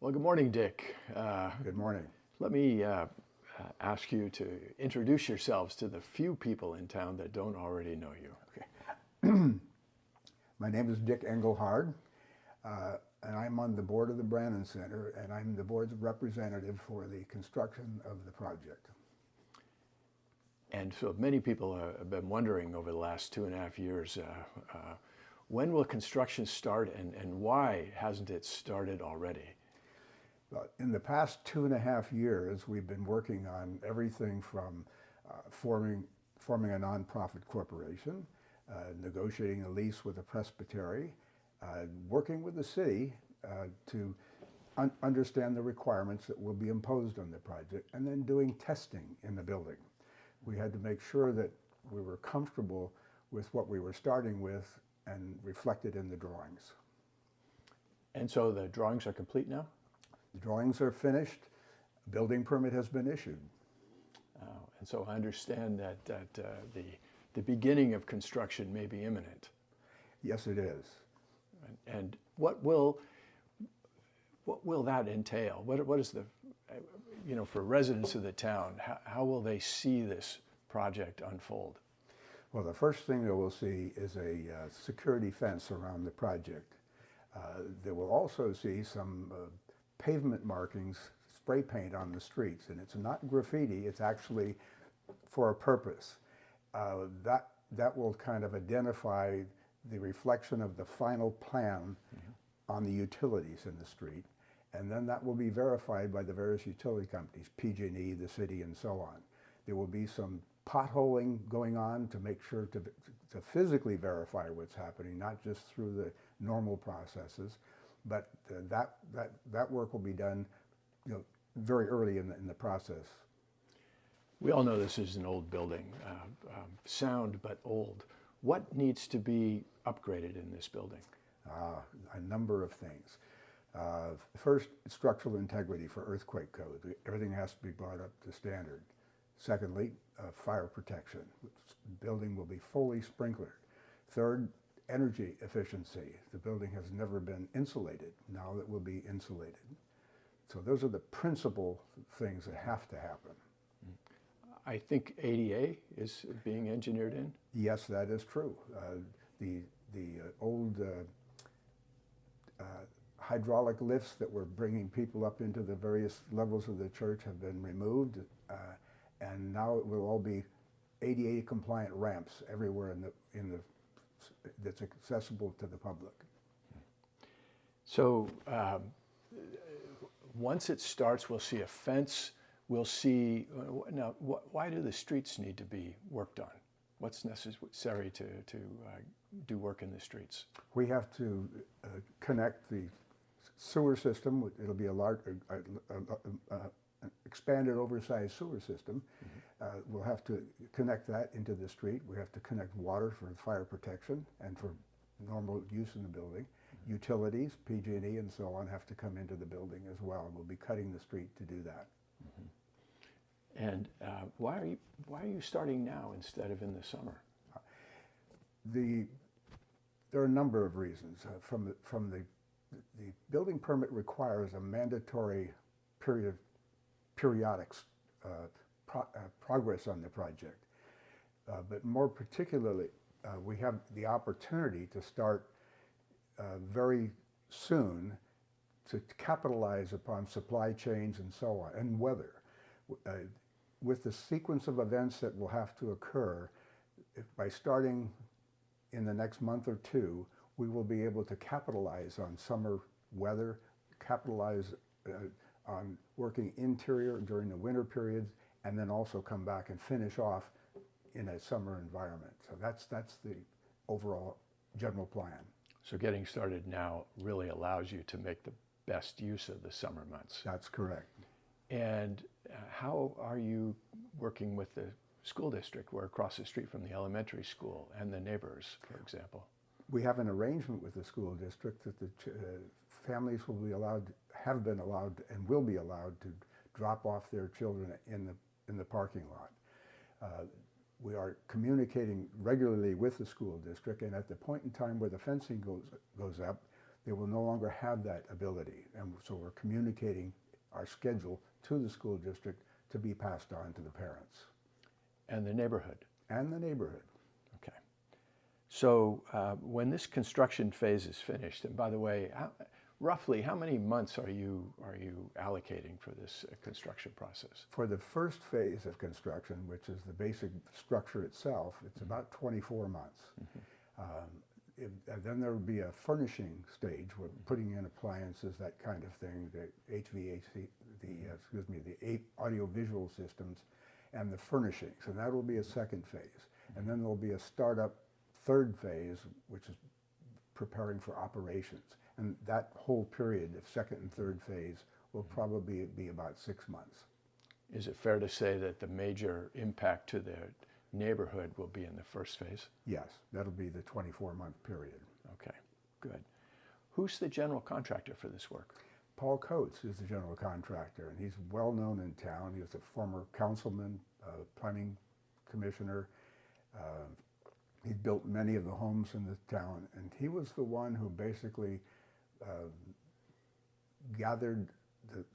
Well, good morning, Dick. Good morning. Let me ask you to introduce yourselves to the few people in town that don't already know you. My name is Dick Engelhard, and I'm on the board of the Brannan Center, and I'm the board's representative for the construction of the project. And so many people have been wondering over the last 2.5 years, when will construction start and why hasn't it started already? In the past 2.5 years, we've been working on everything from forming a nonprofit corporation, negotiating a lease with a presbytery, working with the city to understand the requirements that will be imposed on the project, and then doing testing in the building. We had to make sure that we were comfortable with what we were starting with and reflected in the drawings. And so the drawings are complete now? The drawings are finished. A building permit has been issued. And so I understand that the beginning of construction may be imminent. Yes, it is. And what will that entail? What is the, for residents of the town, how will they see this project unfold? Well, the first thing that we'll see is a security fence around the project. They will also see some pavement markings, spray paint on the streets, and it's not graffiti, it's actually for a purpose. That will kind of identify the reflection of the final plan on the utilities in the street, and then that will be verified by the various utility companies, PG&E, the city, and so on. There will be some potholing going on to make sure to physically verify what's happening, not just through the normal processes, but that work will be done, very early in the process. We all know this is an old building, sound but old. What needs to be upgraded in this building? A number of things. First, structural integrity for earthquake code. Everything has to be brought up to standard. Secondly, fire protection. The building will be fully sprinklered. Third, energy efficiency. The building has never been insulated. Now it will be insulated. So those are the principal things that have to happen. I think ADA is being engineered in? Yes, that is true. The old hydraulic lifts that were bringing people up into the various levels of the church have been removed, and now it will all be ADA compliant ramps everywhere that's accessible to the public. So once it starts, we'll see a fence. We'll see, now, why do the streets need to be worked on? What's necessary to do work in the streets? We have to connect the sewer system. It'll be a large, expanded, oversized sewer system. We'll have to connect that into the street. We have to connect water for fire protection and for normal use in the building. Utilities, PG&E and so on, have to come into the building as well. We'll be cutting the street to do that. And why are you starting now instead of in the summer? There are a number of reasons. The building permit requires a mandatory periodic progress on the project. But more particularly, we have the opportunity to start very soon to capitalize upon supply chains and so on, and weather. With the sequence of events that will have to occur, by starting in the next month or two, we will be able to capitalize on summer weather, capitalize on working interior during the winter periods, and then also come back and finish off in a summer environment. So that's the overall general plan. So getting started now really allows you to make the best use of the summer months. That's correct. And how are you working with the school district? We're across the street from the elementary school and the neighbors, for example. We have an arrangement with the school district that the families will be allowed, have been allowed, and will be allowed to drop off their children in the parking lot. We are communicating regularly with the school district, and at the point in time where the fencing goes up, they will no longer have that ability. And so we're communicating our schedule to the school district to be passed on to the parents. And the neighborhood. And the neighborhood. Okay. So when this construction phase is finished, and by the way, roughly how many months are you allocating for this construction process? For the first phase of construction, which is the basic structure itself, it's about 24 months. Then there will be a furnishing stage, where putting in appliances, that kind of thing, the HVAC, the audio-visual systems, and the furnishings, and that will be a second phase. And then there will be a startup third phase, which is preparing for operations. And that whole period of second and third phase will probably be about 6 months. Is it fair to say that the major impact to the neighborhood will be in the first phase? Yes, that'll be the 24-month period. Okay, good. Who's the general contractor for this work? Paul Coates is the general contractor, and he's well known in town. He was a former councilman, planning commissioner. He built many of the homes in the town, and he was the one who basically gathered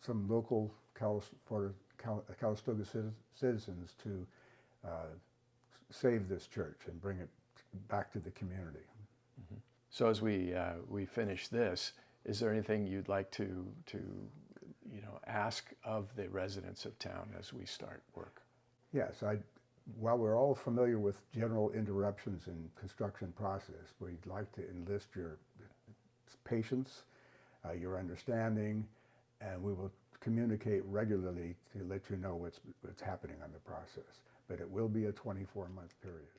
some local Calistoga citizens to save this church and bring it back to the community. Mm-hmm. So as we finish this, is there anything you'd like to ask of the residents of town as we start work? Yes, while we're all familiar with general interruptions in construction process, we'd like to enlist your patience, your understanding, and we will communicate regularly to let you know what's happening on the process. But it will be a 24-month period.